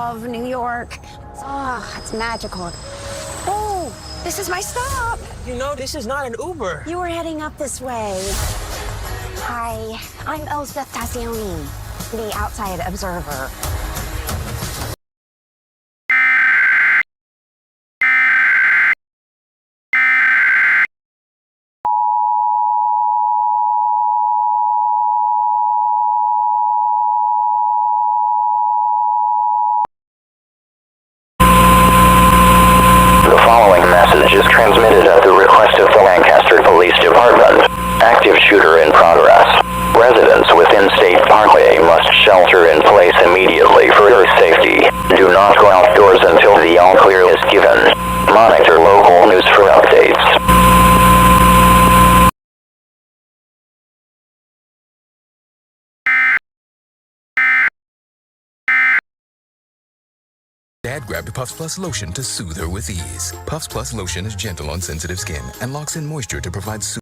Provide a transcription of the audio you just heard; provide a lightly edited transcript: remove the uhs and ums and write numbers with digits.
of New York. Oh, it's magical. Oh, this is my stop. You know, this is not an Uber. You were heading up this way. Hi, I'm Elspeth Tassioni, the outside observer. The following message is transmitted at the request of the Lancaster Police Department. Active shooter in progress. Residents within State Parkway must shelter in place immediately for your safety. Do not go outdoors until the all clear is given. Monitor local news for updates. Dad grabbed Puffs Plus lotion to soothe her with ease. Puffs Plus lotion is gentle on sensitive skin and locks in moisture to provide